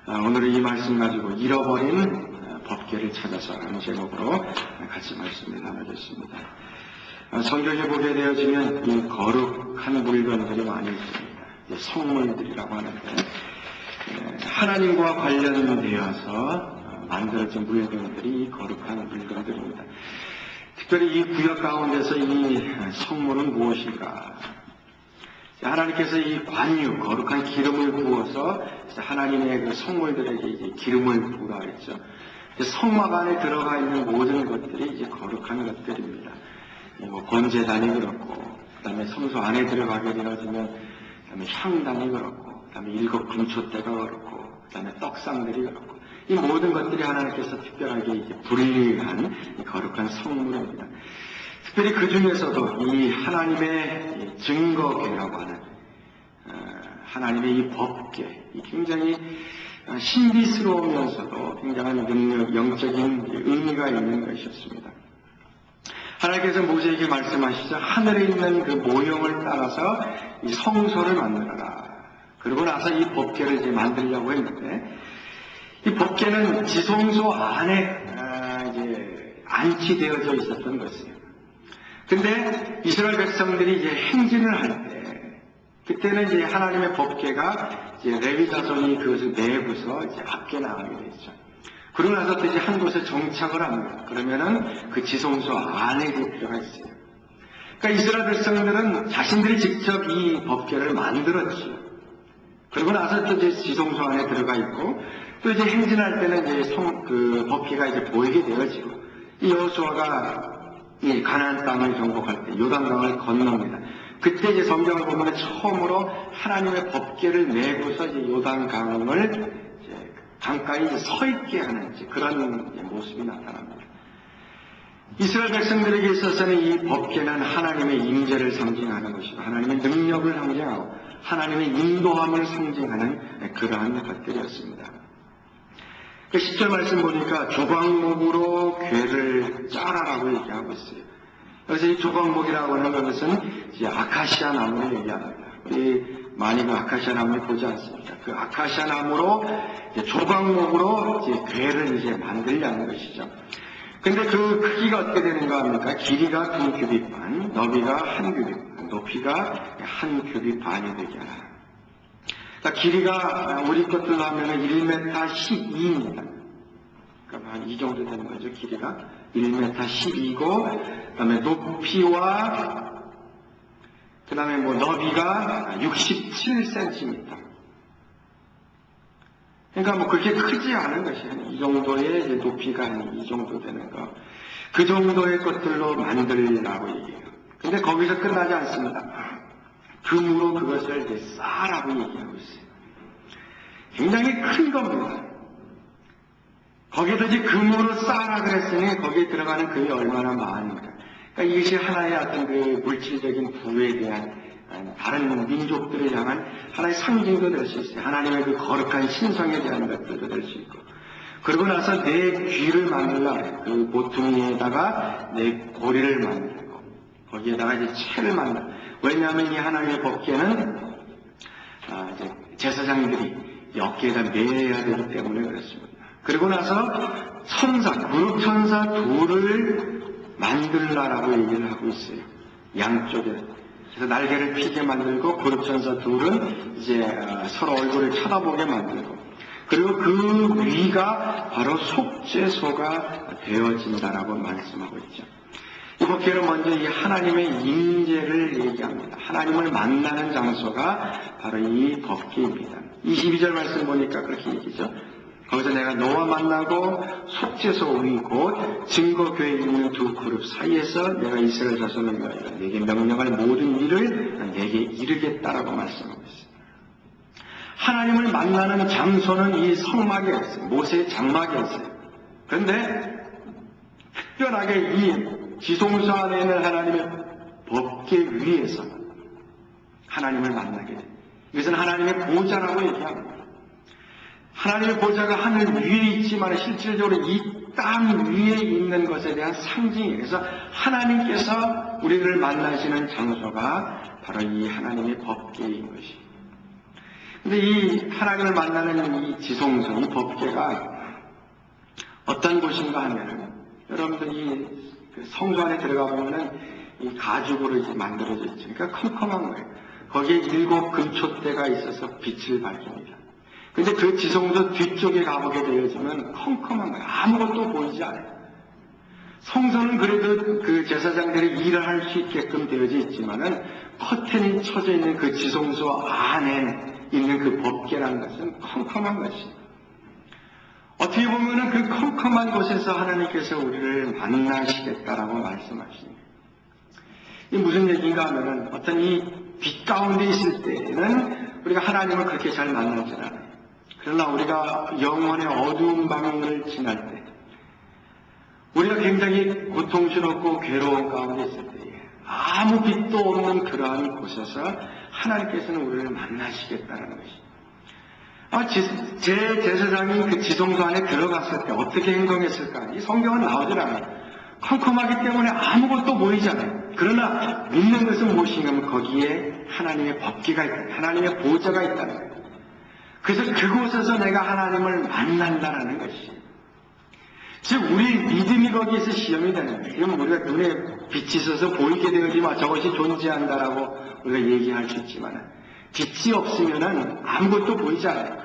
오늘은 이 말씀 가지고 잃어버린 법궤를 찾아서 라는 제목으로 같이 말씀을 나누겠습니다. 성경에 보게 되어지면 이 거룩한 물건들이 많이 있습니다. 성물들이라고 하는데 하나님과 관련되어서 만들어진 물건들이 이 거룩한 물건들입니다. 특별히 이 구역 가운데서 이 성물은 무엇인가? 하나님께서 이 관유, 거룩한 기름을 부어서 하나님의 그 성물들에게 이제 기름을 부으라 했죠. 성막 안에 들어가 있는 모든 것들이 이제 거룩한 것들입니다. 번제단이 그렇고, 그 다음에 성소 안에 들어가게 되어지면, 그 다음에 향단이 그렇고, 그 다음에 7 금초대가 그렇고, 그 다음에 떡상들이 그렇고, 이 모든 것들이 하나님께서 특별하게 이제 분리한 거룩한 성물입니다. 특별히 그 중에서도 이 하나님의 증거궤라고 하는 하나님의 이 법궤, 이 굉장히 신비스러우면서도 굉장한 능력, 영적인 의미가 있는 것이었습니다. 하나님께서 모세에게 말씀하시자 하늘에 있는 그 모형을 따라서 이 성소를 만들어라. 그러고 나서 이 법궤를 이제 만들려고 했는데 이 법궤는 지성소 안에 이제 안치되어져 있었던 것이에요. 근데 이스라엘 백성들이 이제 행진을 할 때, 그때는 이제 하나님의 법궤가 이제 레위 자손이 그것을 내고서 이제 밖에 나가게 되죠. 그러고 나서 또 이제 한 곳에 정착을 합니다. 그러면은 그 지성소 안에 들어가 있어요. 그러니까 이스라엘 백성들은 자신들이 직접 이 법궤를 만들었죠. 그러고 나서 또 이제 지성소 안에 들어가 있고, 또 이제 행진할 때는 이제 그 법궤가 이제 보이게 되어지고, 이 여호수아가 이 가나안 땅을 정복할 때 요단강을 건넙니다. 그때 이제 성경을 보면 처음으로 하나님의 법궤를 메고서 이제 요단강을 이제 강가에 서 있게 하는 그런 모습이 나타납니다. 이스라엘 백성들에게 있어서는 이 법궤는 하나님의 임재를 상징하는 것이고 하나님의 능력을 상징하고 하나님의 인도함을 상징하는 그러한 것들이었습니다. 10절 말씀 보니까 조각목으로 궤를 짜라라고 얘기하고 있어요. 그래서 이 조각목이라고 하는 것은 이제 아카시아 나무를 얘기합니다. 우리 많이 그 아카시아 나무를 보지 않습니까? 그 아카시아 나무로 이제 조각목으로 이제 궤를 이제 만들려는 것이죠. 근데 그 크기가 어떻게 되는가 합니까? 길이가 2규빗 반, 너비가 1규빗, 높이가 1규빗 반이 되게 하라. 그러니까 길이가 우리 것들로 하면 1m 12입니다. 그러니까 한 이 정도 되는 거죠. 길이가 1m 12고, 그 다음에 높이와 그 다음에 너비가 67cm. 그러니까 뭐 그렇게 크지 않은 것이 이 정도의 이제 높이가 이 정도 되는 거. 그 정도의 것들로 만들라고 얘기해요. 근데 거기서 끝나지 않습니다. 금으로 그것을 이제 싸라고 얘기하고 있어요. 굉장히 큰 겁니다. 거기에다 이제 금으로 싸라 그랬으니 거기에 들어가는 금이 얼마나 많은가. 그러니까 이것이 하나의 어떤 그 물질적인 부에 대한 다른 민족들을 향한 하나의 상징도 될 수 있어요. 하나님의 그 거룩한 신성에 대한 것들도 될 수 있고. 그러고 나서 내 귀를 만들라. 그 모퉁이에다가 내 고리를 만들고 거기에다가 이제 채를 만들고. 왜냐하면 이 하나님의 법궤는 이제 제사장들이 어깨에다 매야 되기 때문에 그렇습니다. 그리고 나서 천사, 그룹 천사 둘을 만들라라고 얘기를 하고 있어요. 양쪽에. 그래서 날개를 피게 만들고 그룹 천사 둘은 이제 서로 얼굴을 쳐다보게 만들고 그리고 그 위가 바로 속죄소가 되어진다라고 말씀하고 있죠. 이 법궤는 먼저 이 하나님의 임재를 얘기합니다. 하나님을 만나는 장소가 바로 이 법궤입니다. 22절 말씀 보니까 그렇게 얘기죠. 거기서 내가 너와 만나고 속죄소 위 곧 증거궤에 있는 두 그룹 사이에서 내가 이스라엘 자손을 위하여 내게 명령할 모든 일을 내게 이르겠다라고 말씀하고 있습니다. 하나님을 만나는 장소는 이 성막에 있어요. 모세의 장막에 있어요. 그런데 특별하게 이 지성소 안에 있는 하나님의 법궤 위에서 하나님을 만나게 돼요. 이것은 하나님의 보좌라고 얘기합니다. 하나님의 보좌가 하늘 위에 있지만 실질적으로 이 땅 위에 있는 것에 대한 상징이에요. 그래서 하나님께서 우리를 만나시는 장소가 바로 이 하나님의 법궤인 것이에요. 근데 이 하나님을 만나는 이 지성소, 이 법궤가 어떤 곳인가 하면은, 여러분들이 그 성소 안에 들어가 보면은 이 가죽으로 이제 만들어져 있죠. 그러니까 컴컴한 거예요. 거기에 7 금촛대가 있어서 빛을 밝힙니다. 근데 그 지성소 뒤쪽에 가보게 되어지면 컴컴한 거예요. 아무것도 보이지 않아요. 성소는 그래도 그 제사장들이 일을 할 수 있게끔 되어져 있지만은 커튼이 쳐져 있는 그 지성소 안에 있는 그 법궤라는 것은 컴컴한 것이에요. 어떻게 보면은 그 컴컴한 곳에서 하나님께서 우리를 만나시겠다라고 말씀하십니다. 이게 무슨 얘기인가 하면은 어떤 이 빛 가운데 있을 때에는 우리가 하나님을 그렇게 잘 만나지 않아요. 그러나 우리가 영혼의 어두운 방을 지날 때, 우리가 굉장히 고통스럽고 괴로운 가운데 있을 때에 아무 빛도 없는 그러한 곳에서 하나님께서는 우리를 만나시겠다는 것이죠. 제 제사장이 그 지성소 안에 들어갔을 때 어떻게 행동했을까? 이 성경은 나오질 않아요. 컴컴하기 때문에 아무것도 보이지 않아요. 그러나 믿는 것은 무엇인가 하면 거기에 하나님의 법궤가 있다. 하나님의 보좌가 있다는 거예요. 그래서 그곳에서 내가 하나님을 만난다는 것이에요. 즉 우리 믿음이 거기에서 시험이 되는 거예요. 그러면 우리가 눈에 빛이 있어서 보이게 되어지만 저것이 존재한다라고 우리가 얘기할 수 있지만 빛이 없으면 아무것도 보이지 않아요.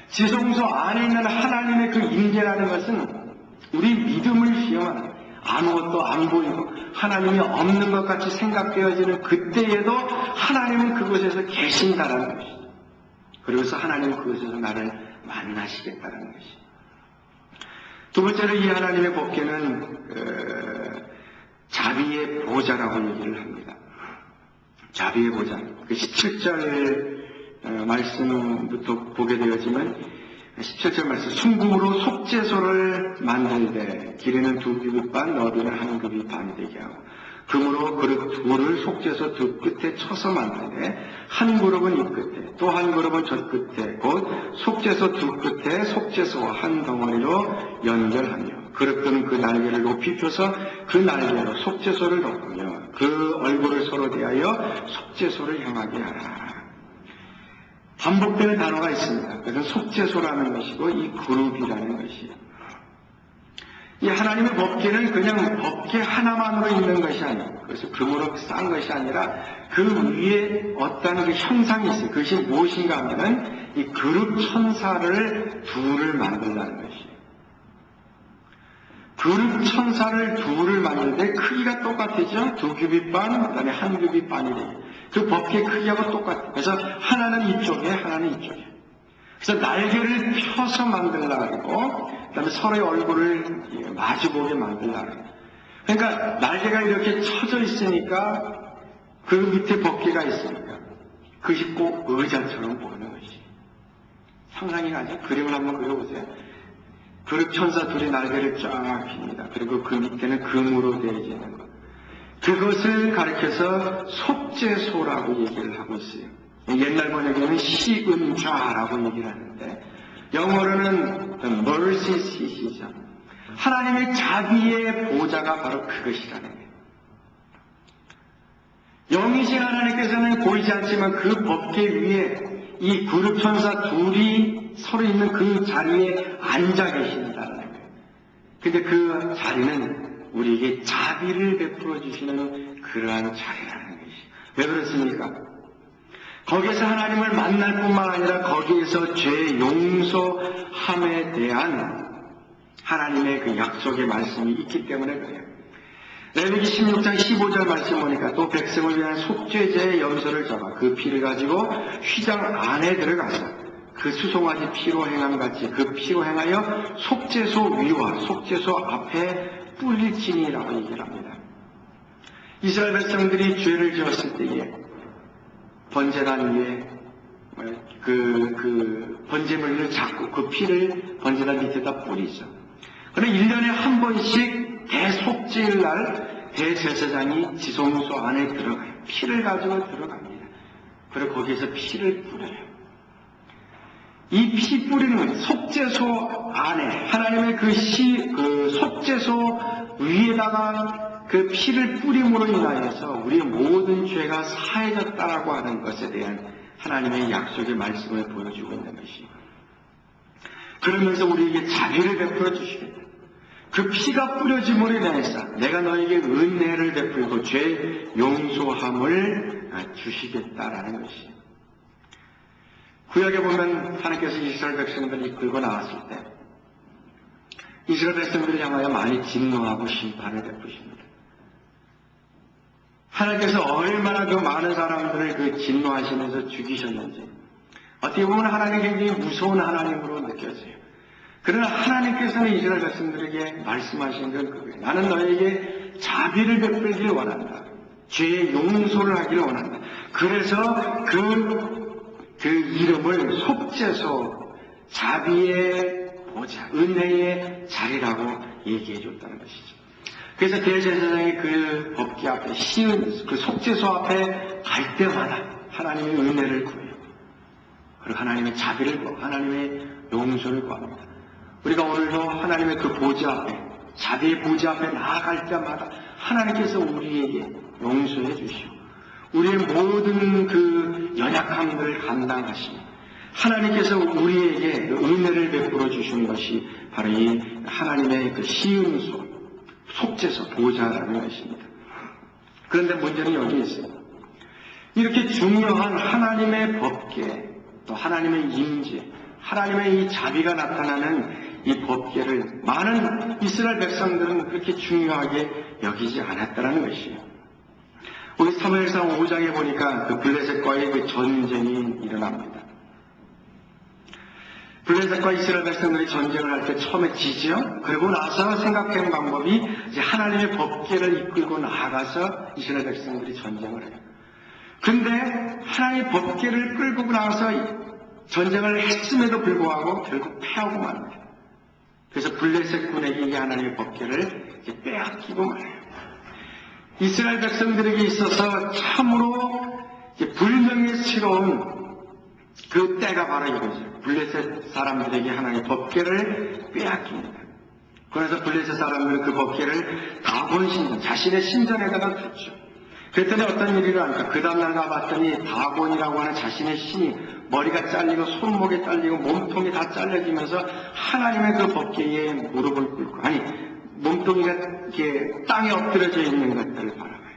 지성소 안에 있는 하나님의 그 임재라는 것은 우리 믿음을 시험하는 거예요. 아무것도 안 보이고 하나님이 없는 것 같이 생각되어지는 그때에도 하나님은 그곳에서 계신다라는 것이죠. 그래서 하나님은 그곳에서 나를 만나시겠다는 것이죠. 두 번째로 이 하나님의 법궤는 자비의 보좌라고 얘기를 합니다. 자비의 보좌. 그 17절 말씀부터 보게 되어지면 17절 말씀, 순금으로 속죄소를 만들되 길이는 2규빗 반, 너비는 1규빗 반이 되게 하고 금으로 그릇 둘을 속죄소 두 끝에 쳐서 만들되 한 그룹은 이 끝에 또 한 그룹은 저 끝에 곧 속죄소 두 끝에 속죄소와 한 덩어리로 연결하며 그릇들은 그 날개를 높이 펴서 그 날개로 속죄소를 덮으며 그 얼굴을 서로 대하여 속죄소를 향하게 하라. 반복되는 단어가 있습니다. 그래서 속죄소라는 것이고 이 그룹이라는 것이에요. 이 하나님의 법궤는 그냥 법궤 하나만으로 있는 것이 아니에요. 그래서 금으로 싼 것이 아니라 그 위에 어떤 그 형상이 있어요. 그것이 무엇인가 하면은 이 그룹 천사를 둘을 만들라는 것이에요. 그룹 천사를 둘을 만들 때 크기가 똑같죠. 2규빗 반, 그 다음에 1규빗 반이 돼요. 그 법궤 크기하고 똑같아요. 그래서 하나는 이쪽에, 하나는 이쪽에. 그래서 날개를 펴서 만들라고, 그 다음에 서로의 얼굴을 마주보게 만들라고. 그러니까 날개가 이렇게 쳐져 있으니까 그 밑에 법궤가 있으니까 그것이 꼭 의자처럼 보이는 것이. 상상이 가죠? 그림을 한번 그려보세요. 그룹 천사 둘이 날개를 쫙 핍니다. 그리고 그 밑에는 금으로 되어지는 것. 그것을 가리켜서 속죄소라고 얘기를 하고 있어요. 옛날 번역에는 시은좌라고 얘기를 하는데 영어로는 mercy seat이죠. 하나님의 자비의 보좌가 바로 그것이라는 거예요. 영이신 하나님께서는 보이지 않지만 그 법궤 위에 이 그룹 천사 둘이 서로 있는 그 자리에 앉아 계신다는 거예요. 근데 그 자리는 우리에게 자비를 베풀어 주시는 그러한 자리라는 것이. 왜 그렇습니까? 거기에서 하나님을 만날 뿐만 아니라 거기에서 죄 용서함에 대한 하나님의 그 약속의 말씀이 있기 때문에 그래요. 레위기 16장 15절 말씀 보니까 또 백성을 위한 속죄제의 염소를 잡아 그 피를 가지고 휘장 안에 들어가서 그 수송아지 피로 행함 같이 그 피로 행하여 속죄소 위와 속죄소 앞에 뿔릴지니라고 얘기를 합니다. 이스라엘 백성들이 죄를 지었을 때에 번제단 위에 그 번제물을 잡고 그 피를 번제단 밑에다 뿌리죠. 그러나 1년에 한 번씩 대속죄일 날 대제사장이 지성소 안에 들어가요. 피를 가지고 들어갑니다. 그리고 거기에서 피를 뿌려요. 이 피 뿌리는 건 속죄소 안에 하나님의 그 속죄소 위에다가 그 피를 뿌림으로 인하여서 우리의 모든 죄가 사해졌다라고 하는 것에 대한 하나님의 약속의 말씀을 보여주고 있는 것이고, 그러면서 우리에게 자비를 베풀어 주시겠다. 그 피가 뿌려짐으로 인해서 내가 너에게 은혜를 베풀고 죄 용서함을 주시겠다라는 것이에요. 구약에 보면 하나님께서 이스라엘 백성들을 이끌고 나왔을 때 이스라엘 백성들을 향하여 많이 진노하고 심판을 베푸십니다. 하나님께서 얼마나 그 많은 사람들을 그 진노하시면서 죽이셨는지 어떻게 보면 하나님이 굉장히 무서운 하나님으로 느껴져요. 그러나 하나님께서는 이스라엘 백성들에게 말씀하신 건 그거예요. 나는 너에게 자비를 베풀기를 원한다. 죄의 용서를 하기를 원한다. 그래서 그 이름을 속죄소, 자비의 보좌, 은혜의 자리라고 얘기해 줬다는 것이죠. 그래서 대제사장이 그 법궤 앞에 그 속죄소 앞에 갈 때마다 하나님의 은혜를 구해요. 그리고 하나님의 자비를 구하고 하나님의 용서를 구합니다. 우리가 오늘도 하나님의 그 보좌 앞에, 자비의 보좌 앞에 나아갈 때마다 하나님께서 우리에게 용서해 주시고 우리의 모든 그 연약함들을 감당하시고 하나님께서 우리에게 은혜를 베풀어 주시는 것이 바로 이 하나님의 그 시은소, 속죄소, 보좌라는 것입니다. 그런데 문제는 여기 있어요. 이렇게 중요한 하나님의 법궤, 또 하나님의 임재, 하나님의 이 자비가 나타나는 이 법궤를 많은 이스라엘 백성들은 그렇게 중요하게 여기지 않았다는 것이에요. 우리 사무엘상 5장에 보니까 그 블레셋과의 그 전쟁이 일어납니다. 블레셋과 이스라엘 백성들이 전쟁을 할 때 처음에 지죠. 그리고 나서 생각하는 방법이 이제 하나님의 법궤를 이끌고 나아가서 이스라엘 백성들이 전쟁을 해요. 근데 하나님의 법궤를 끌고 나와서 전쟁을 했음에도 불구하고 결국 패하고 맙니다. 그래서 블레셋 군에게 이 하나님의 법궤를 빼앗기고 말아요. 이스라엘 백성들에게 있어서 참으로 불명예스러운 그 때가 바로 이거죠. 블레셋 사람들에게 하나님의 법궤를 빼앗깁니다. 그래서 블레셋 사람들은 그 법궤를 다곤 신전, 자신의 신전에다가 뒀죠. 그랬더니 어떤 일이 일어납니까? 그 다음날 가봤더니 다곤이라고 하는 자신의 신이 머리가 잘리고 손목이 잘리고 몸통이 다 잘려지면서 하나님의 그 법궤에 무릎을 꿇고, 아니 몸통이가 이렇게 땅에 엎드려져 있는 것들을 바라봐요.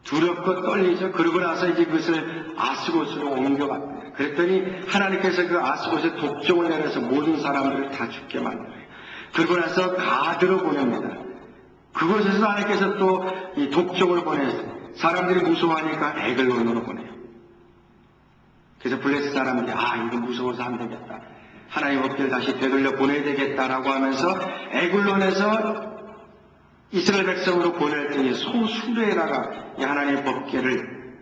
두렵고 떨리죠. 그러고 나서 이제 그것을 아스곳으로 옮겨갑니다. 그랬더니 하나님께서 그 아스곳에 독종을 내려서 모든 사람들을 다 죽게 만들어요. 그러고 나서 가드로 보냅니다. 그곳에서 하나님께서 또 이 독종을 보내서 사람들이 무서워하니까 에글론으로 보내요. 그래서 블레셋 사람들이 이거 무서워서 안 되겠다. 하나님 법궤를 다시 되돌려 보내야 되겠다라고 하면서 에글론에서 이스라엘 백성으로 보낼 때에 소수레에다가 이 하나님의 법궤를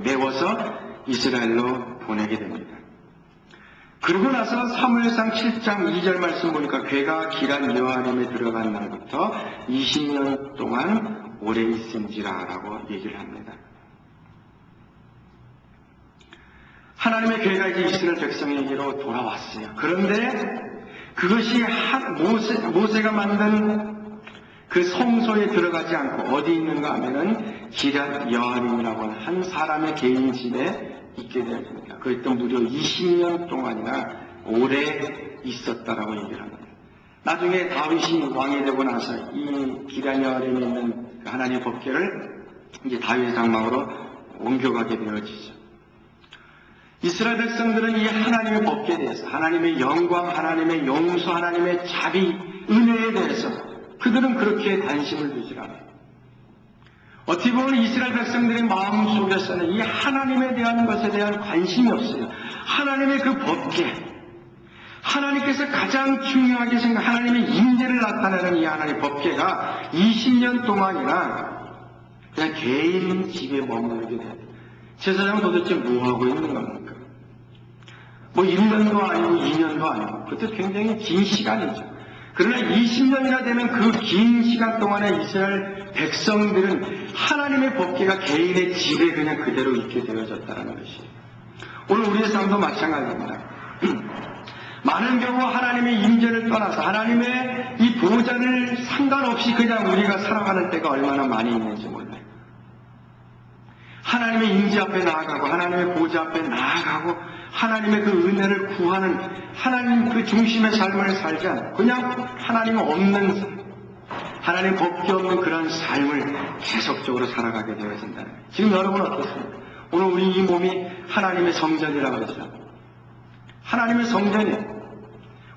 메워서 이스라엘로 보내게 됩니다. 그러고 나서 사무엘상 7장 2절 말씀 보니까 궤가 기란 여호와님에 들어간 날부터 20년 동안 오래 있은지라라고 얘기를 합니다. 하나님의 궤가 이제 이스라엘 백성에게로 돌아왔어요. 그런데 그것이 모세가 만든 그 성소에 들어가지 않고 어디 있는가 하면은 기럇 여아림이라고 하는 한 사람의 개인 집에 있게 되었습니다. 그때 무려 20년 동안이나 오래 있었다라고 얘기를 합니다. 나중에 다윗이 왕이 되고 나서 이 기럇 여아림에 있는 하나님의 법궤를 이제 다윗의 장막으로 옮겨가게 되어지죠. 이스라엘 백성들은 이 하나님의 법궤에 대해서, 하나님의 영광, 하나님의 용서, 하나님의 자비, 은혜에 대해서 그들은 그렇게 관심을 두지 않아요. 어떻게 보면 이스라엘 백성들의 마음속에서는 이 하나님에 대한 것에 대한 관심이 없어요. 하나님의 그 법궤, 하나님께서 가장 중요하게 하나님의 임재를 나타내는 이 하나님의 법궤가 20년 동안이나 그냥 개인 집에 머무르게 돼요. 제사장은 도대체 뭐하고 있는 겁니까? 뭐 1년도 아니고 2년도 아니고 그것도 굉장히 긴 시간이죠. 그러나 20년이나 되는 그 긴 시간 동안에 이스라엘 백성들은 하나님의 법궤가 개인의 집에 그냥 그대로 있게 되어졌다는 것이에요. 오늘 우리의 삶도 마찬가지입니다. 많은 경우 하나님의 임재를 떠나서 하나님의 이 보좌를 상관없이 그냥 우리가 살아가는 때가 얼마나 많이 있는지 몰라요. 하나님의 임재 앞에 나아가고 하나님의 보좌 앞에 나아가고 하나님의 그 은혜를 구하는 하나님 그 중심의 삶을 살지 않고 그냥 하나님 없는 삶, 하나님 법기 없는 그런 삶을 계속적으로 살아가게 되어진다는 거예요. 지금 여러분 어떻습니까? 오늘 우리 이 몸이 하나님의 성전이라고 그러죠. 하나님의 성전이에요.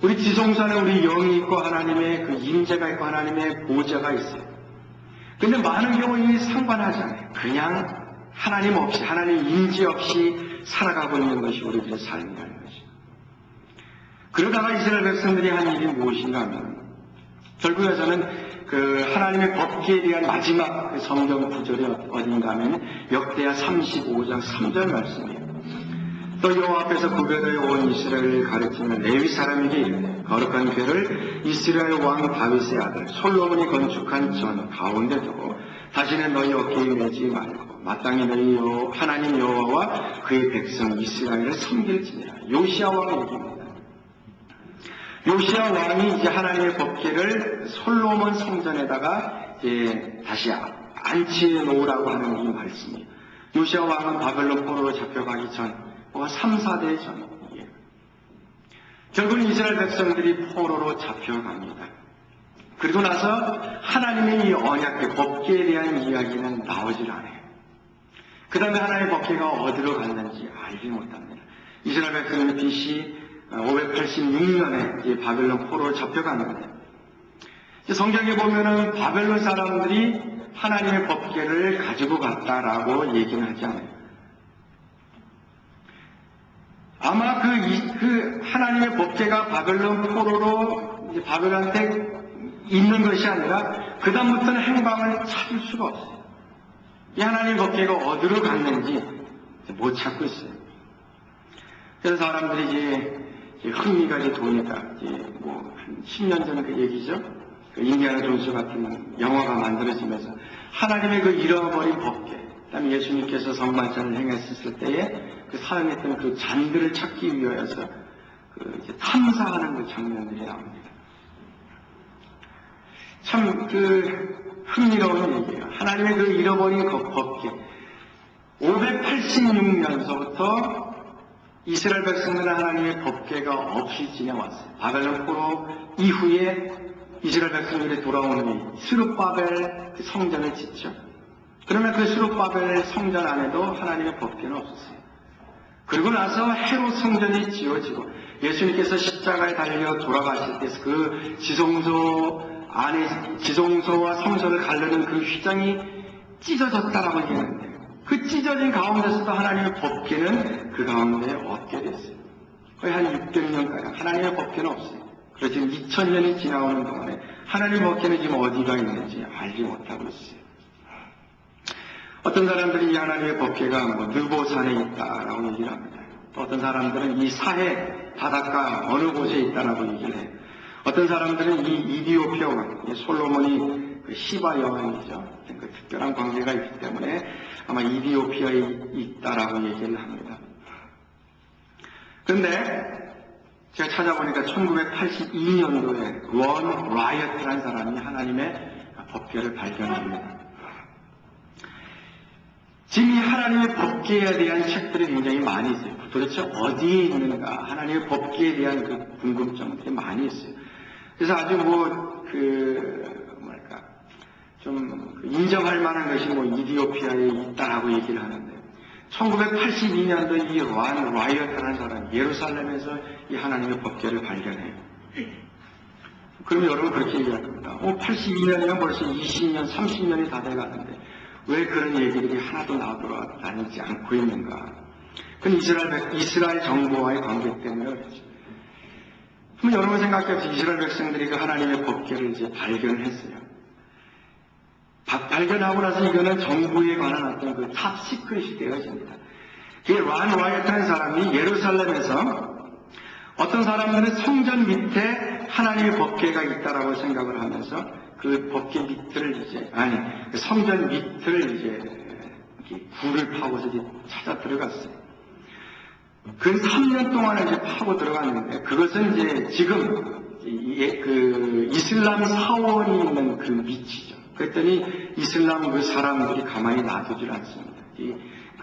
우리 지성산에 우리 영이 있고 하나님의 그 임재가 있고 하나님의 보좌가 있어요. 근데 많은 경우 이 상관하지 않아요. 그냥 하나님 없이 하나님 임재 없이 살아가고 있는 것이 우리들의 삶이라는 것이죠. 그러다가 이스라엘 백성들이 한 일이 무엇인가 하면 결국에서는 그 하나님의 법기에 대한 마지막 그 성경 구절이 어딘가 하면 역대하 35장 3절 말씀이에요. 또 여호와 앞에서 구별되어 온 이스라엘을 가르치는 레위 사람에게 이르되 거룩한 궤를 이스라엘 왕 다윗의 아들 솔로몬이 건축한 전 가운데 두고 다시는 너희 어깨에 매지 말고 마땅히 너희 하나님 여호와와 그의 백성 이스라엘을 섬길지니라. 요시야 왕의 얘기입니다. 요시야 왕이 이제 하나님의 법궤를 솔로몬 성전에다가 이제 다시 안치해 놓으라고 하는 이 말씀이에요. 요시야 왕은 바벨론 포로로 잡혀가기 전 3, 4대 전이에요. 결국은 이스라엘 백성들이 포로로 잡혀갑니다. 그리고 나서 하나님의 이 언약궤 법궤에 대한 이야기는 나오질 않아요. 그 다음에 하나님의 법궤가 어디로 갔는지 알지 못합니다. 이스라엘 백성은 BC 586년에 바벨론 포로로 잡혀갔는데 성경에 보면은 바벨론 사람들이 하나님의 법궤를 가지고 갔다라고 얘기는 하지 않아요. 아마 그 하나님의 법궤가 바벨론 포로로 이제 바벨론한테 있는 것이 아니라 그 다음부터는 행방을 찾을 수가 없어요. 이 하나님의 법궤가 어디로 갔는지 못 찾고 있어요. 그래서 사람들이 이제 흥미가 이제 도니까 이제 한 10년 전 그 얘기죠. 그 인디아나 존스 같은 영화가 만들어지면서 하나님의 그 잃어버린 법궤, 그다음에 예수님께서 성만찬을 행했을 때에 그 사용했던 그 잔들을 찾기 위하여서 그 이제 탐사하는 그 장면들이 나옵니다. 참 그 흥미로운 얘기예요. 하나님의 그 잃어버린 그 법궤. 586년서부터 이스라엘 백성들은 하나님의 법궤가 없이 지내왔어요. 바벨론 포로 이후에 이스라엘 백성들이 돌아오는 스룹바벨 성전을 짓죠. 그러면 그 스룹바벨 성전 안에도 하나님의 법궤는 없었어요. 그리고 나서 헤롯 성전이 지어지고 예수님께서 십자가에 달려 돌아가실 때 그 지성소와 성소를 가르는 그 휘장이 찢어졌다라고 얘기하는데 그 찢어진 가운데서도 하나님의 법궤는 그 가운데 없게 됐어요. 거의 한 600년가량 하나님의 법궤는 없어요. 그래서 지금 2000년이 지나오는 동안에 하나님의 법궤는 지금 어디가 있는지 알지 못하고 있어요. 어떤 사람들이 이 하나님의 법궤가 느보산에 있다라고 얘기를 합니다. 어떤 사람들은 이 사해 바닷가 어느 곳에 있다라고 얘기를 해요. 어떤 사람들은 이 이디오피아 왕, 솔로몬이 그 시바 여왕이죠. 그 특별한 관계가 있기 때문에 아마 이디오피아에 있다라고 얘기를 합니다. 그런데 제가 찾아보니까 1982년도에 론 라이어트라는 사람이 하나님의 법궤를 발견합니다. 지금 이 하나님의 법궤에 대한 책들이 굉장히 많이 있어요. 도대체 어디에 있는가 하나님의 법궤에 대한 그 궁금점들이 많이 있어요. 그래서 아주 좀 인정할 만한 것이 이디오피아에 있다라고 얘기를 하는데 1982년도 이 론 라이어트라는 사람이 예루살렘에서 이 하나님의 법궤를 발견해요. 그러면 여러분 그렇게 얘기합니다. 82년이면 벌써 20년, 30년이 다 돼가는데 왜 그런 얘기들이 하나도 나오지 않고 있는가? 그건 이스라엘 정부와의 관계 때문에 그렇죠. 그럼 여러분 생각해보세요. 이스라엘 백성들이 그 하나님의 법궤를 이제 발견을 했어요. 발견하고 나서 이거는 정부에 관한 어떤 그 탑 시크릿이 되어집니다. 이 론 라이어트라는 사람이 예루살렘에서 어떤 사람들은 성전 밑에 하나님의 법궤가 있다라고 생각을 하면서 그 법궤 밑을 그 성전 밑을 이렇게 굴을 파고서 찾아 들어갔어요. 그 3년 동안에 이제 파고 들어갔는데 그것은 이제 지금 그 이슬람 사원이 있는 그 밑이죠. 그랬더니 이슬람 그 사람들이 가만히 놔두질 않습니다.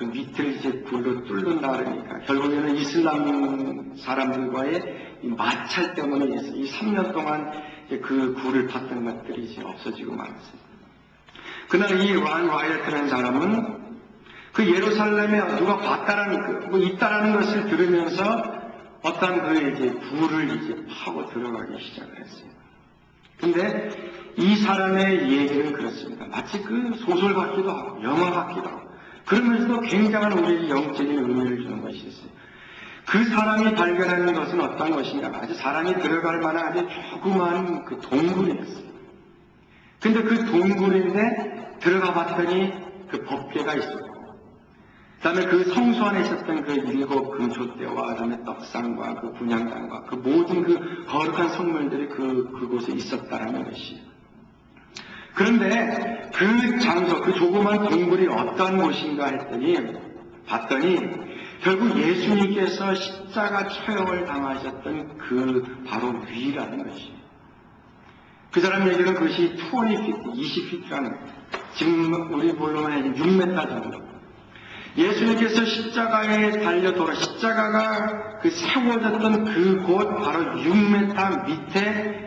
그 밑을 이제 굴로 뚫는다 그러니까 결국에는 이슬람 사람들과의 이 마찰 때문에 이 3년 동안 그 굴을 팠던 것들이 이제 없어지고 말았습니다. 그날 이 란 와이어트라는 사람은 그 예루살렘에 누가 봤다라는 뭐 있다라는 것을 들으면서 어떤 그 이제 굴을 이제 파고 들어가기 시작을 했어요. 근데 이 사람의 얘기는 그렇습니다. 마치 그 소설 같기도 하고 영화 같기도 하고 그러면서도 굉장한 우리에게 영적인 의미를 주는 것이 있어요. 그 사람이 발견하는 것은 어떤 것인가? 아주 사람이 들어갈 만한 아주 조그마한 그 동굴이었어요. 근데 그 동굴인데 들어가 봤더니 그 법궤가 있었고 그 다음에 그 성소 안에 있었던 그 7 금초대와 그 다음에 떡상과 그 분향단과 그 모든 그 거룩한 성물들이 그곳에 있었다라는 것이에요. 그런데 그 장소, 그 조그만 동굴이 어떤 곳인가 했더니 봤더니 결국 예수님께서 십자가 처형을 당하셨던 그 바로 위라는 것이에요. 그 사람 얘기는 그것이 20피트라는 거예요. 지금 우리 볼로만 6m 정도. 예수님께서 십자가에 달려 돌아 십자가가 그 세워졌던 그곳 바로 6m 밑에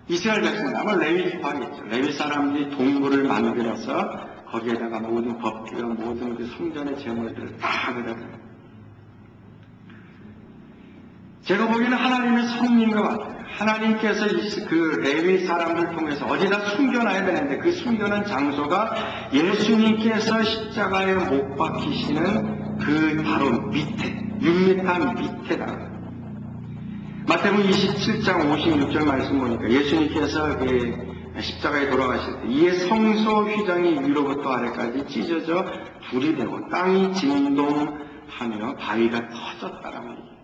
이스라엘 백성들 아마 레위 지파겠죠. 레위 사람들이 동굴을 만들어서 거기에다가 모든 법규와 모든 그 성전의 제물들을 다 그려요. 제가 보기에는 하나님의 성령인 것 같아요. 하나님께서 그 레위 사람을 통해서 어디다 숨겨놔야 되는데 그 숨겨놓은 장소가 예수님께서 십자가에 못 박히시는 그 바로 밑에 6m 밑에다. 마태복음 27장 56절 말씀 보니까 예수님께서 그 십자가에 돌아가실 때 이에 성소 휘장이 위로부터 아래까지 찢어져 불이 되고 땅이 진동하며 바위가 터졌다라는 얘기예요.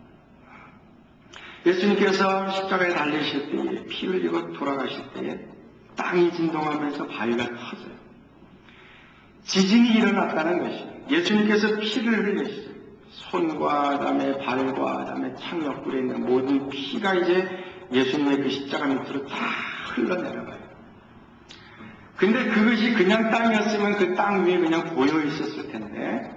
예수님께서 십자가에 달리실 때에 피 흘리고 돌아가실 때에 땅이 진동하면서 바위가 터져요. 지진이 일어났다는 것이에요. 예수님께서 피를 흘리시죠. 손과 그다음에 발과 그다음에 창옆불에 있는 모든 피가 이제 예수님의 그 십자가 밑으로 다 흘러내려가요. 근데 그것이 그냥 땅이었으면 그 땅 위에 그냥 고여 있었을 텐데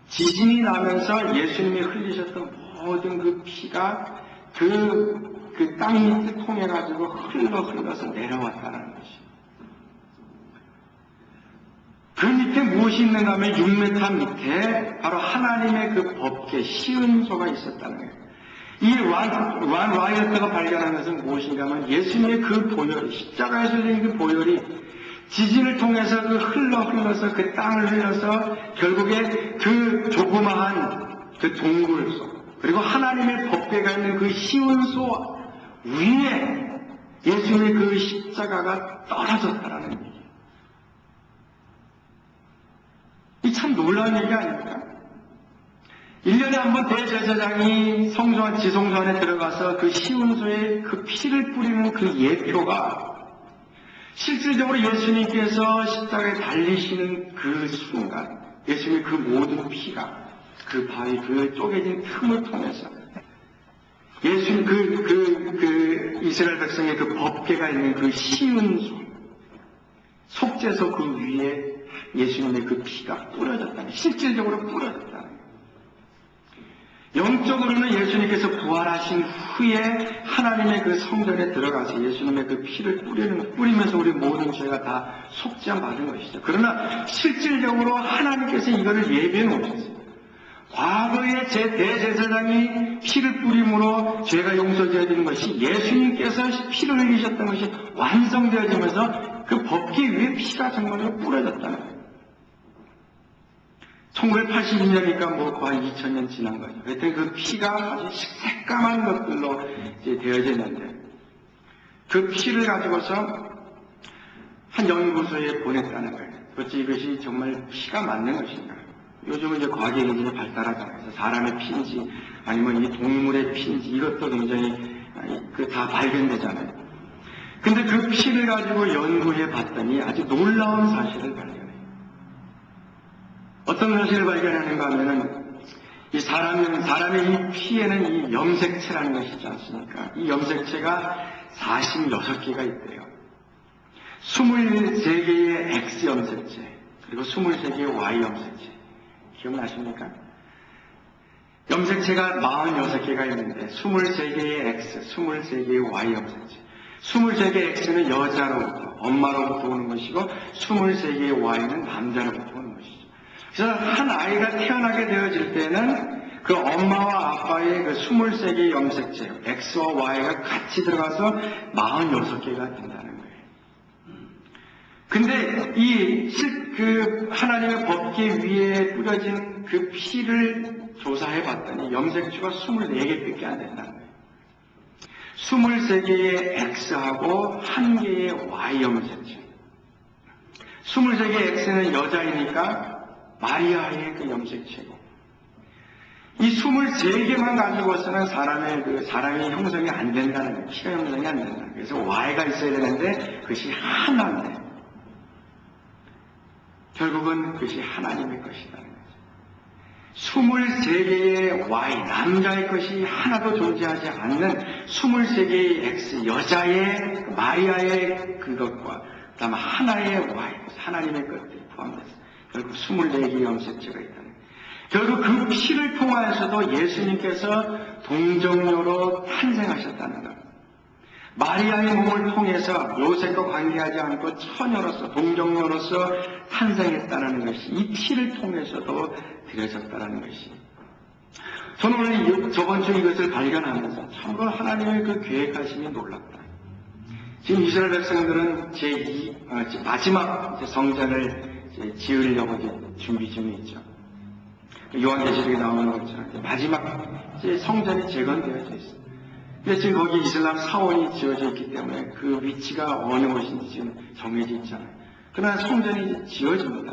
지진이 나면서 예수님이 흘리셨던 모든 그 피가 그 땅 밑을 통해 가지고 흘러서 내려왔다는 것이. 그 밑에 무엇이 있는가 하면 6m 밑에 바로 하나님의 그 법궤 시은소가 있었다는 거예요. 이 란 와이어트가 발견한 것은 무엇인가 하면 예수님의 그 보혈이 십자가에서 흘린 그 보혈이 지진을 통해서 그 흘러서 그 땅을 흘려서 결국에 그 조그마한 그 동굴 속 그리고 하나님의 법궤가 있는 그 시은소 위에 예수님의 그 십자가가 떨어졌다라는 얘기예요. 이 참 놀라운 얘기 아닙니까? 1년에 한 번 대제사장이 성소와 지성소 안에 들어가서 그 시은소에 그 피를 뿌리는 그 예표가 실질적으로 예수님께서 십자가에 달리시는 그 순간 예수님의 그 모든 피가 그 바위 그 쪼개진 틈을 통해서 예수님 그 이스라엘 백성의 그 법궤가 있는 그 시은소 속죄소 그 위에 예수님의 그 피가 뿌려졌다는 실질적으로 뿌려졌다는 거예요. 영적으로는 예수님께서 부활하신 후에 하나님의 그 성전에 들어가서 예수님의 그 피를 뿌리면서 우리 모든 죄가 다 속죄함 받은 것이죠. 그러나 실질적으로 하나님께서 이거를 예비해 놓으셨어요. 과거에 제 대제사장이 피를 뿌림으로 죄가 용서되어지는 것이 예수님께서 피를 흘리셨던 것이 완성되어지면서 그 법궤 위에 피가 정말로 뿌려졌다는 거예요. 1982년이니까 뭐 거의 2000년 지난 거죠. 그때 그 피가 아주 새까만 것들로 이제 되어졌는데 그 피를 가지고서 한 연구소에 보냈다는 거예요. 도대체 이것이 정말 피가 맞는 것인가? 요즘은 이제 과학의 기술이 발달하잖아요. 그래서 사람의 피인지 아니면 이 동물의 피인지 이것도 굉장히 다 발견되잖아요. 근데 그 피를 가지고 연구해 봤더니 아주 놀라운 사실을 발견해요. 어떤 사실을 발견하는가 하면은 이 사람의 이 피에는 이 염색체라는 것이 있지 않습니까? 이 염색체가 46개가 있대요. 23개의 X 염색체, 그리고 23개의 Y 염색체. 기억나십니까? 염색체가 46개가 있는데 23개의 X, 23개의 Y 염색체. 23개의 X는 여자로부터, 엄마로부터 오는 것이고 23개의 Y는 남자로부터 오는 것이죠. 그래서 한 아이가 태어나게 되어질 때는 그 엄마와 아빠의 그 23개의 염색체, X와 Y가 같이 들어가서 46개가 된다는 거예요. 근데 그 하나님의 법계 위에 뿌려진 그 피를 조사해 봤더니 염색체가 24개밖에 안 된다는 거예요. 23개의 X하고 1개의 Y 염색체. 23개의 X는 여자이니까 마리아의 그 염색체고, 이 23개만 가지고서는 사람의 형성이 안 된다는 거예요. 피가 형성이 안 된다는 거예요. 그래서 Y가 있어야 되는데 그것이 하나인데 결국은 그것이 하나님의 것이라는 거죠. 23개의 Y, 남자의 것이 하나도 존재하지 않는 23개의 X, 여자의 마리아의 그것과 그 다음에 하나의 Y, 하나님의 것들이 포함돼서 결국 24개의 염색체가 있다는 거예요. 결국 그 피를 통하여서도 예수님께서 동정녀로 탄생하셨다는 것. 마리아의 몸을 통해서 요셉과 관계하지 않고 처녀로서 동정녀로서 탄생했다는 것이 이 피를 통해서도 드려졌다는 것이. 저는 오늘 저번 주 이것을 발견하면서 참으로 하나님의 그 계획하심이 놀랍다. 지금 이스라엘 백성들은 마지막 성전을 지으려고 준비 중에 있죠. 요한계시록에 나오는 것처럼 마지막 성전이 재건되어져 있어요. 근데 지금 거기 이슬람 사원이 지어져 있기 때문에 그 위치가 어느 곳인지 지금 정해져 있잖아요. 그러나 성전이 지어집니다.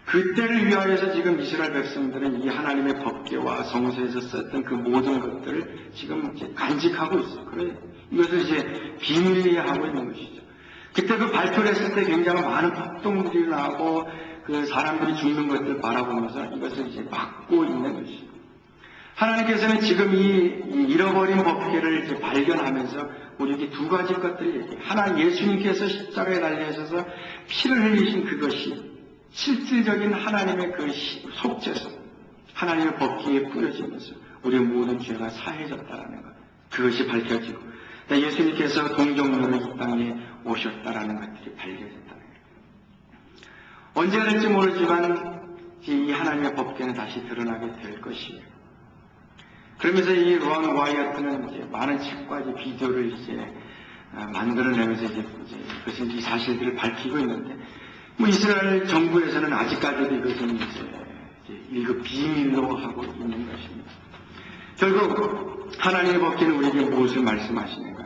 그때를 위하여서 지금 이스라엘 백성들은 이 하나님의 법궤와 성서에서 썼던 그 모든 것들을 지금 이제 간직하고 있어요. 그래 이것을 이제 비밀리에 하고 있는 것이죠. 그때 그 발표를 했을 때 굉장히 많은 폭동들이 나고 그 사람들이 죽는 것들을 바라보면서 이것을 이제 막고 있는 것이죠. 하나님께서는 지금 이 잃어버린 법궤를 이제 발견하면서 우리에게 두 가지 것들을 얘기해요. 하나, 예수님께서 십자가에 달리셔서 피를 흘리신 그것이 실질적인 하나님의 그 속죄서, 하나님의 법궤에 뿌려지면서 우리의 모든 죄가 사해졌다는 것, 그것이 밝혀지고, 예수님께서 동정녀로 이 땅에 오셨다라는 것들이 밝혀졌다는 것. 언제가 될지 모르지만 이 하나님의 법궤는 다시 드러나게 될 것이에요. 그러면서 이 론 와이어트는 이제 많은 책과 이제 비디오를 이제 만들어내면서 이제 그것은 이 사실들을 밝히고 있는데, 이스라엘 정부에서는 아직까지도 이것은 이제 1급 비밀로 하고 있는 것입니다. 결국 하나님의 법궤는 우리에게 무엇을 말씀하시는가?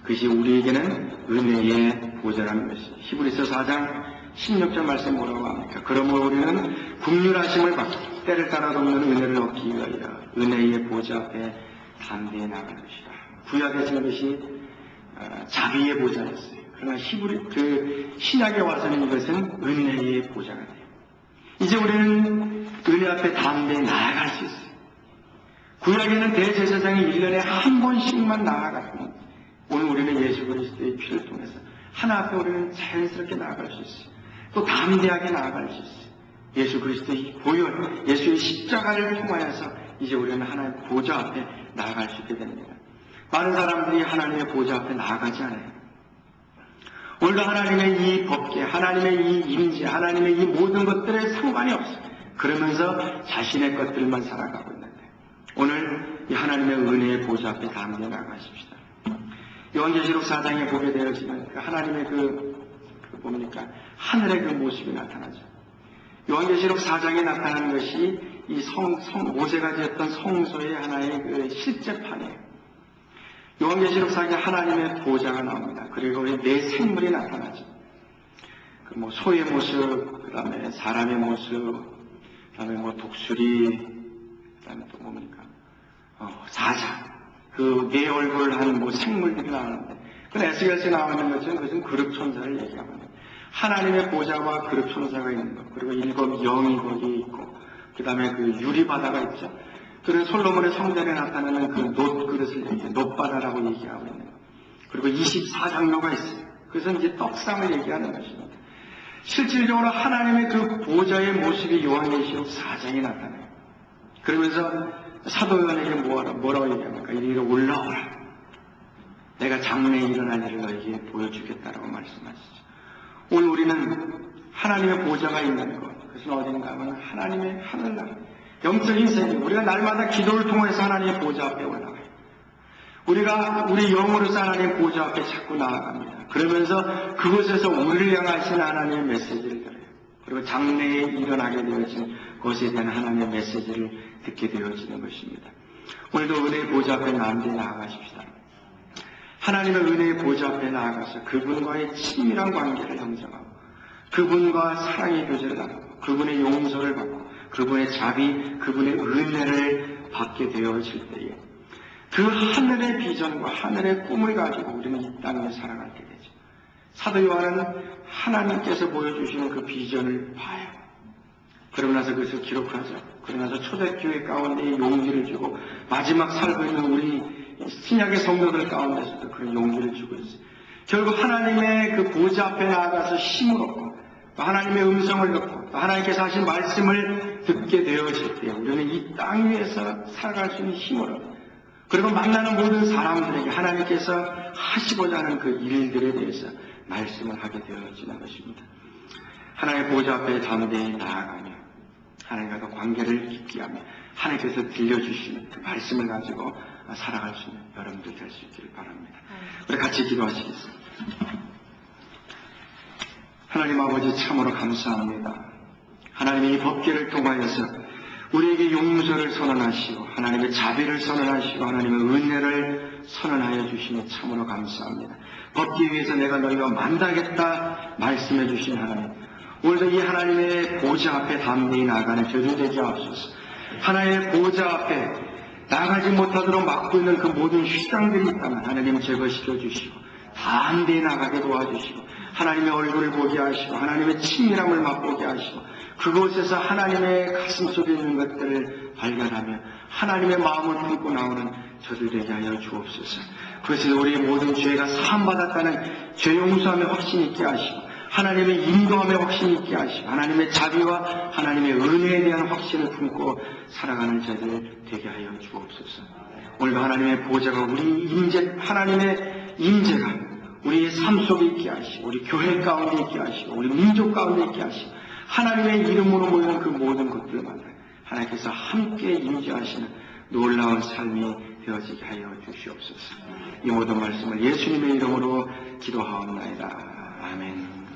그것이 우리에게는 은혜의 보좌라는 것이. 히브리서 4장 16절 말씀 뭐라고 합니까? 그러므로 우리는 긍휼하심을 받고 때를 따라 돕는 은혜를 얻기 위하여 은혜의 보좌 앞에 담대히 나갈 것이다. 구약에서는 것이 자비의 보좌였어요. 그러나 신약에 와서는 이것은 은혜의 보좌가 돼요. 이제 우리는 은혜 앞에 담대히 나아갈 수 있어요. 구약에는 대제사장이 1년에 한 번씩만 나아갔고, 오늘 우리는 예수 그리스도의 피를 통해서 하나 앞에 우리는 자연스럽게 나아갈 수 있어요. 또 담대하게 나아갈 수 있어요. 예수 그리스도의 보혈, 예수의 십자가를 통하여서 이제 우리는 하나님의 보좌 앞에 나아갈 수 있게 됩니다. 많은 사람들이 하나님의 보좌 앞에 나아가지 않아요. 오늘도 하나님의 이 법궤, 하나님의 이 임재, 하나님의 이 모든 것들에 상관이 없어요. 그러면서 자신의 것들만 살아가고 있는데, 오늘 이 하나님의 은혜의 보좌 앞에 담대히 나아가십시다. 요한계시록 4장에 보게 되어지면 하나님의 뭡니까? 하늘의 그 모습이 나타나죠. 요한계시록 4장에 나타나는 것이 이 모세가 지었던 성소의 하나의 그 실제판이에요. 요한계시록 4장에 하나님의 보좌가 나옵니다. 그리고 네 생물이 나타나죠. 소의 모습, 그 다음에 사람의 모습, 그 다음에 독수리, 그 다음에 또 뭡니까? 사자. 그 네 얼굴을 한 생물들이 나오는데, 그 에스겔서에 나오는 것은 그것은 그룹천사를 얘기합니다. 하나님의 보좌와 그룹천사가 있는 것, 그리고 7 영이 거기에 있고, 그 다음에 그 유리바다가 있죠. 그리고 솔로몬의 성전에 나타나는 그 놋그릇을 놋바다라고 얘기하고 있는 것. 그리고 24장로가 있어요. 그것은 이제 떡상을 얘기하는 것입니다. 실질적으로 하나님의 그 보좌의 모습이 요한계시록 4장에 나타나요. 그러면서 사도 요한에게 뭐라고 얘기합니까? 이리로 올라오라. 내가 장래에 일어날 일을 너에게 보여주겠다라고 말씀하시죠. 오늘 우리는 하나님의 보좌가 있는 것, 그것은 어딘가 하면 하나님의 하늘나라, 영적인 세계, 우리가 날마다 기도를 통해서 하나님의 보좌 앞에 올라가요. 우리가 우리 영으로서 하나님의 보좌 앞에 자꾸 나아갑니다. 그러면서 그곳에서 우리를 향하신 하나님의 메시지를 들어요. 그리고 장래에 일어나게 되어진 것에 대한 하나님의 메시지를 듣게 되어지는 것입니다. 오늘도 은혜의 보좌 앞에 남대히 나아가십시다. 하나님의 은혜의 보좌 앞에 나아가서 그분과의 친밀한 관계를 형성하고 그분과 사랑의 교제를 나누고 그분의 용서를 받고 그분의 자비, 그분의 은혜를 받게 되어질 때에 그 하늘의 비전과 하늘의 꿈을 가지고 우리는 이 땅에 살아가게 되죠. 사도 요한은 하나님께서 보여주시는 그 비전을 봐요. 그러고 나서 그것을 기록하죠. 그러고 나서 초대교회 가운데 용기를 주고 마지막 살고 있는 우리 신약의 성도들 가운데서도 그런 용기를 주고 있어요. 결국 하나님의 그 보좌 앞에 나아가서 힘을 얻고 또 하나님의 음성을 듣고 또 하나님께서 하신 말씀을 듣게 되어질 때 우리는 이 땅 위에서 살아갈 수 있는 힘을 얻고 그리고 만나는 모든 사람들에게 하나님께서 하시고자 하는 그 일들에 대해서 말씀을 하게 되어지는 것입니다. 하나님의 보좌 앞에 담대히 나아가며 하나님과 관계를 깊게 하며 하나님께서 들려주시는 그 말씀을 가지고 살아갈 수 있는 여러분들 될 수 있기를 바랍니다. 우리 같이 기도하시겠습니다. 하나님 아버지 참으로 감사합니다. 하나님의 이 법궤를 통하여서 우리에게 용서를 선언하시고 하나님의 자비를 선언하시고 하나님의 은혜를 선언하여 주시니 참으로 감사합니다. 법궤 위에서 내가 너희와 만나겠다 말씀해 주신 하나님, 오늘도 이 하나님의 보좌 앞에 담대히 나가는 저들 되게 하옵소서. 하나님의 보좌 앞에 나가지 못하도록 막고 있는 그 모든 휘장들이 있다면 하나님 제거시켜 주시고 담대히 나가게 도와주시고 하나님의 얼굴을 보게 하시고 하나님의 친밀함을 맛보게 하시고 그곳에서 하나님의 가슴 속에 있는 것들을 발견하며 하나님의 마음을 품고 나오는 저들 되게 하여 주옵소서. 그것에서 우리의 모든 죄가 사함받았다는 죄 용서함에 확신 있게 하시고 하나님의 인도함에 확신 있게 하시고 하나님의 자비와 하나님의 은혜에 대한 확신을 품고 살아가는 저들 되게 하여 주옵소서. 오늘도 하나님의 보좌가 우리 인재, 하나님의 인재가 우리의 삶 속에 있게 하시고 우리 교회 가운데 있게 하시고 우리 민족 가운데 있게 하시고 하나님의 이름으로 모이는 그 모든 것들마다 하나님께서 함께 임재하시는 놀라운 삶이 되어지게 하여 주시옵소서. 이 모든 말씀을 예수님의 이름으로 기도하옵나이다. 아멘.